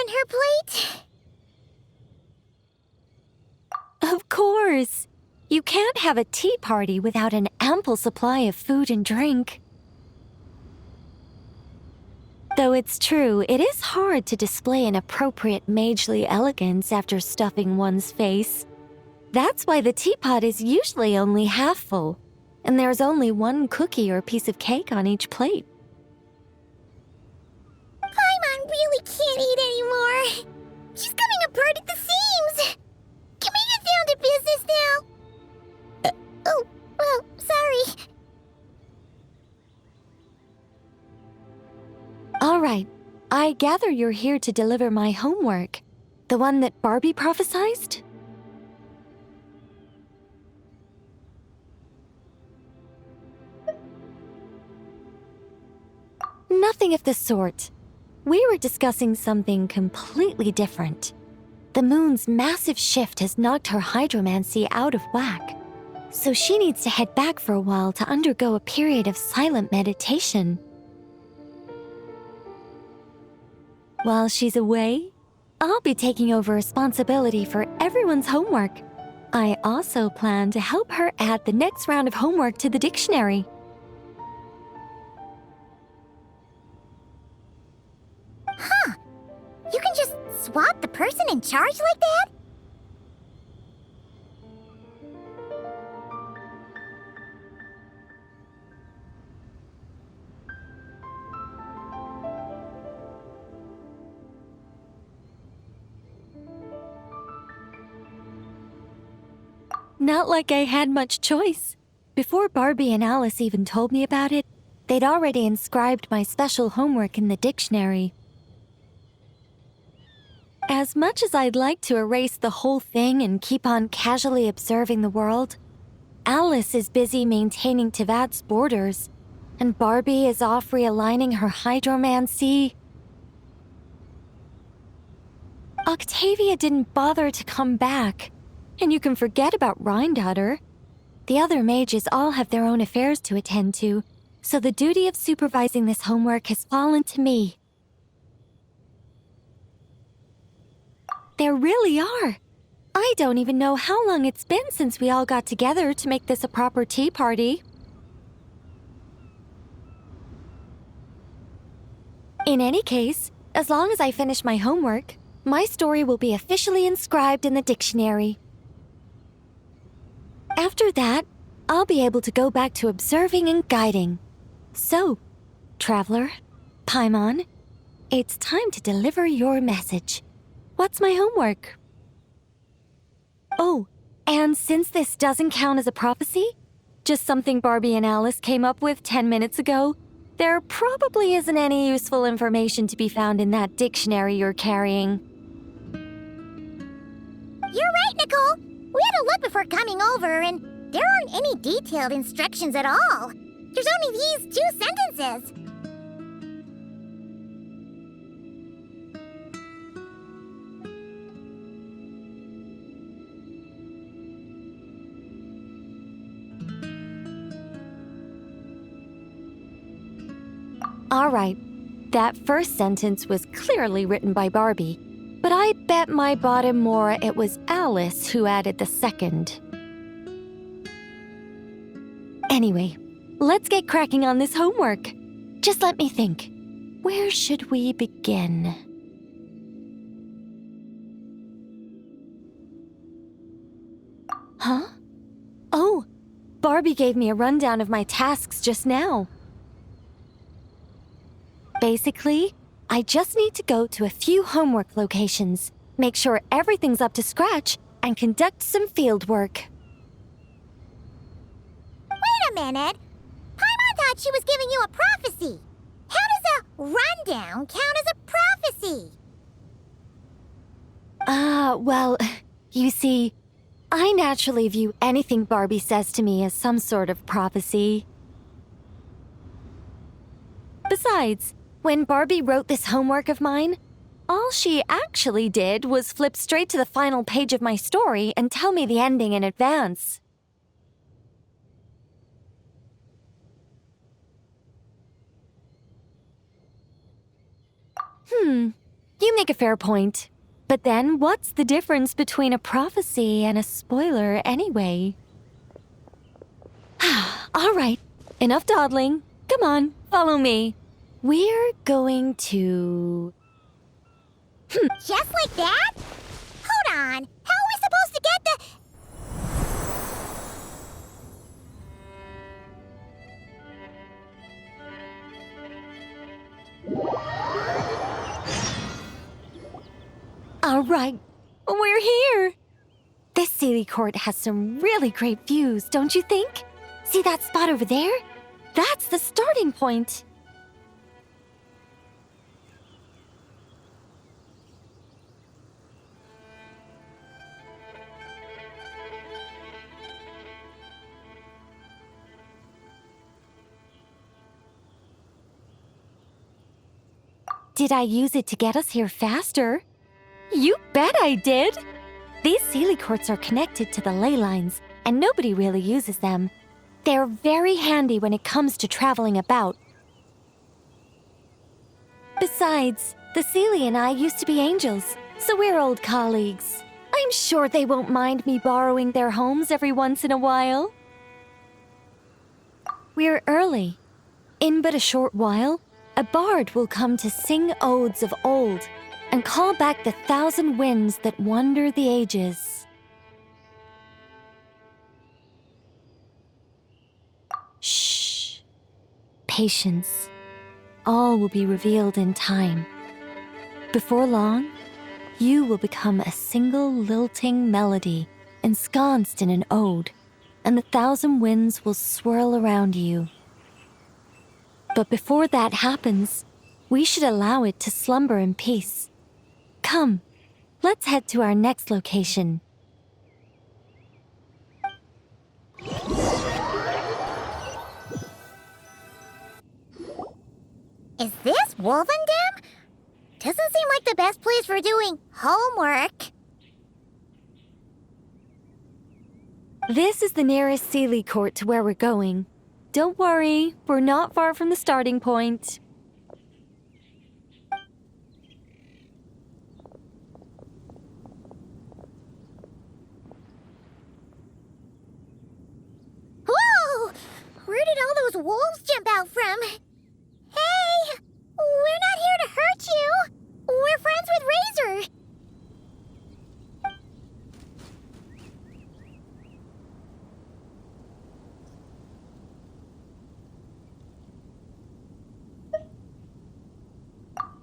on her plate? Of course! You can't have a tea party without an ample supply of food and drink. Though it's true, it is hard to display an appropriate magely elegance after stuffing one's face. That's why the teapot is usually only half full, and there's only one cookie or piece of cake on each plate. Paimon really can't eat anymore. She's coming apart at the seams. Can we get down to business now? Oh, well, sorry. All right, I gather you're here to deliver my homework. The one that Barbie prophesized? Nothing of the sort. We were discussing something completely different. The moon's massive shift has knocked her hydromancy out of whack, so she needs to head back for a while to undergo a period of silent meditation. While she's away, I'll be taking over responsibility for everyone's homework. I also plan to help her add the next round of homework to the dictionary. Huh. You can just swap the person in charge like that? Not like I had much choice. Before Barbie and Alice even told me about it, they'd already inscribed my special homework in the dictionary. As much as I'd like to erase the whole thing and keep on casually observing the world, Alice is busy maintaining Tevat's borders, and Barbie is off realigning her hydromancy. Octavia didn't bother to come back, and you can forget about Rhindaughter. The other mages all have their own affairs to attend to, so the duty of supervising this homework has fallen to me. There really are. I don't even know how long it's been since we all got together to make this a proper tea party. In any case, as long as I finish my homework, my story will be officially inscribed in the dictionary. After that, I'll be able to go back to observing and guiding. So, Traveler, Paimon, it's time to deliver your message. What's my homework? Oh, and since this doesn't count as a prophecy, just something Barbie and Alice came up with 10 minutes ago, there probably isn't any useful information to be found in that dictionary you're carrying. You're right, Nicole. We had to look before coming over, and there aren't any detailed instructions at all. There's only these 2 sentences. All right, that first sentence was clearly written by Barbie, but I bet my bottom more it was Alice who added the second. Anyway, let's get cracking on this homework. Just let me think. Where should we begin? Huh? Oh, Barbie gave me a rundown of my tasks just now. Basically, I just need to go to a few homework locations, make sure everything's up to scratch, and conduct some field work. Wait a minute. Paimon thought she was giving you a prophecy. How does a rundown count as a prophecy? Well, you see, I naturally view anything Barbie says to me as some sort of prophecy. Besides, when Barbie wrote this homework of mine, all she actually did was flip straight to the final page of my story and tell me the ending in advance. You make a fair point. But then, what's the difference between a prophecy and a spoiler anyway? All right, enough dawdling. Come on, follow me. We're going to... Just like that? Hold on. How are we supposed to get the... All right, we're here. This Sealy Court has some really great views, don't you think? See that spot over there? That's the starting point. Did I use it to get us here faster? You bet I did! These Sealy Courts are connected to the ley lines, and nobody really uses them. They're very handy when it comes to traveling about. Besides, the Sealy and I used to be angels, so we're old colleagues. I'm sure they won't mind me borrowing their homes every once in a while. We're early. In but a short while, a bard will come to sing odes of old and call back the 1,000 winds that wander the ages. Shh. Patience. All will be revealed in time. Before long, you will become a single lilting melody ensconced in an ode, and the 1,000 winds will swirl around you. But before that happens, we should allow it to slumber in peace. Come, let's head to our next location. Is this Wolvendam? Doesn't seem like the best place for doing homework. This is the nearest Sealy Court to where we're going. Don't worry, we're not far from the starting point. Whoa! Where did all those wolves jump out from? Hey! We're not here to hurt you! We're friends with Razor!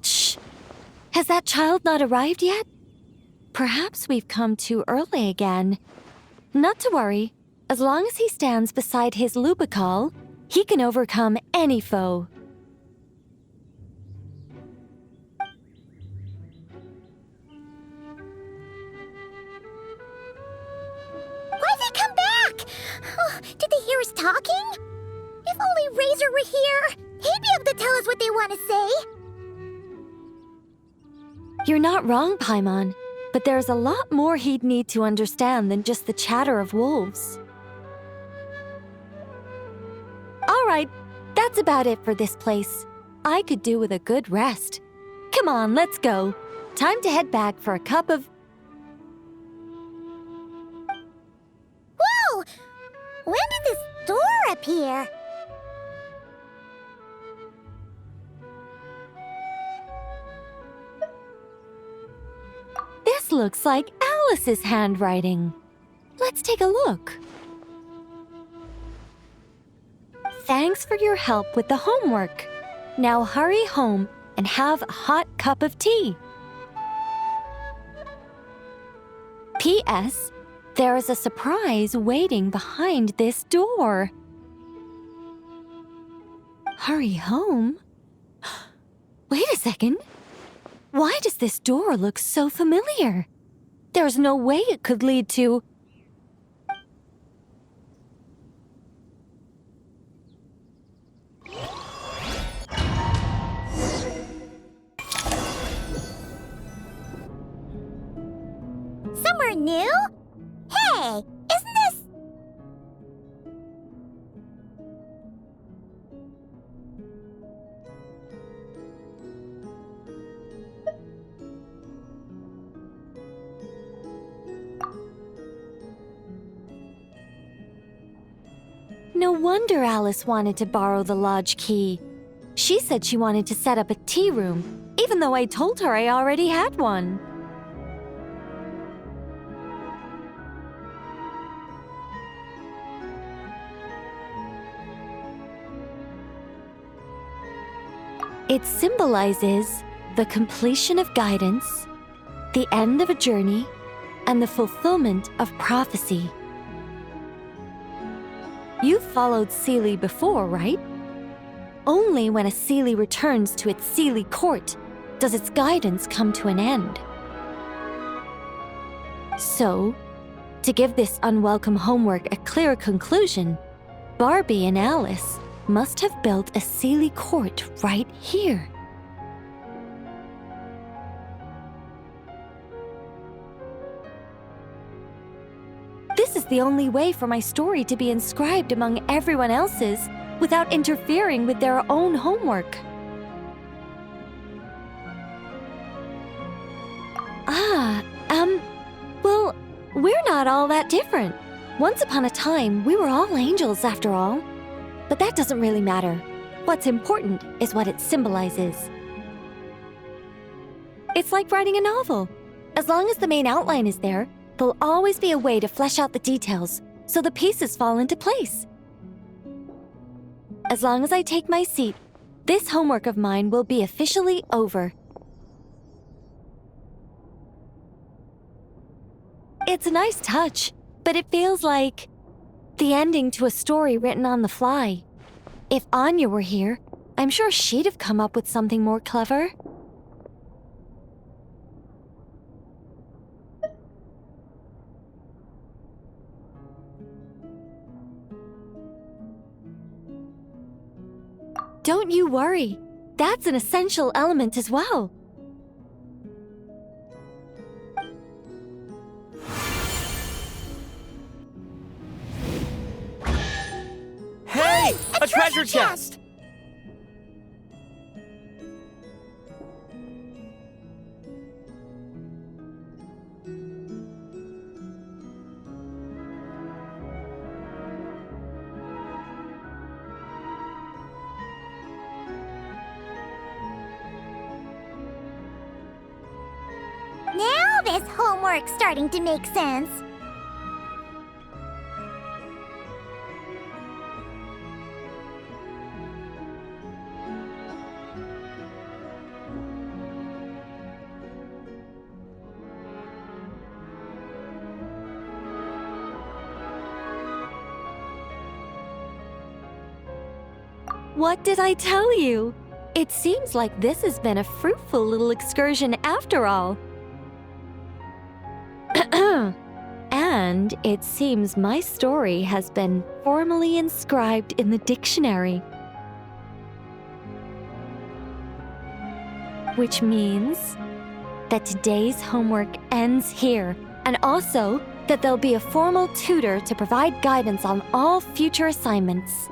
Shh! Has that child not arrived yet? Perhaps we've come too early again. Not to worry. As long as he stands beside his Lubical, he can overcome any foe. Why'd they come back? Oh, did they hear us talking? If only Razor were here, he'd be able to tell us what they want to say. You're not wrong, Paimon, but there's a lot more he'd need to understand than just the chatter of wolves. All right, that's about it for this place. I could do with a good rest. Come on, let's go. Time to head back for a cup of... Whoa! When did this door appear? This looks like Alice's handwriting. Let's take a look. Thanks for your help with the homework. Now hurry home and have a hot cup of tea. P.S. There is a surprise waiting behind this door. Hurry home? Wait a second. Why does this door look so familiar? There's no way it could lead to... Somewhere new? Hey, isn't this... No wonder Alice wanted to borrow the lodge key. She said she wanted to set up a tea room, even though I told her I already had one. It symbolizes the completion of guidance, the end of a journey, and the fulfillment of prophecy. You've followed Seelie before, right? Only when a Seelie returns to its Seelie court does its guidance come to an end. So, to give this unwelcome homework a clear conclusion, Barbie and Alice must have built a Seelie court right here. This is the only way for my story to be inscribed among everyone else's without interfering with their own homework. Well, we're not all that different. Once upon a time, we were all angels after all. But that doesn't really matter. What's important is what it symbolizes. It's like writing a novel. As long as the main outline is there, there'll always be a way to flesh out the details, so the pieces fall into place. As long as I take my seat, this homework of mine will be officially over. It's a nice touch, but it feels like the ending to a story written on the fly. If Anya were here, I'm sure she'd have come up with something more clever. Don't you worry. That's an essential element as well. Hey! A treasure chest! Now this homework's starting to make sense. What did I tell you? It seems like this has been a fruitful little excursion after all. And it seems my story has been formally inscribed in the dictionary. Which means that today's homework ends here, and also that there'll be a formal tutor to provide guidance on all future assignments.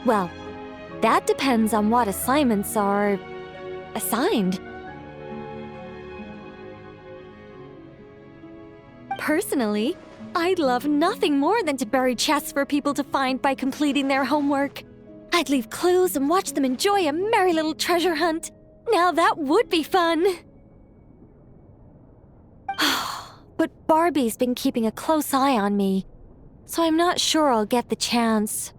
Well, that depends on what assignments are assigned. Personally, I'd love nothing more than to bury chests for people to find by completing their homework. I'd leave clues and watch them enjoy a merry little treasure hunt. Now that would be fun! But Barbie's been keeping a close eye on me, so I'm not sure I'll get the chance.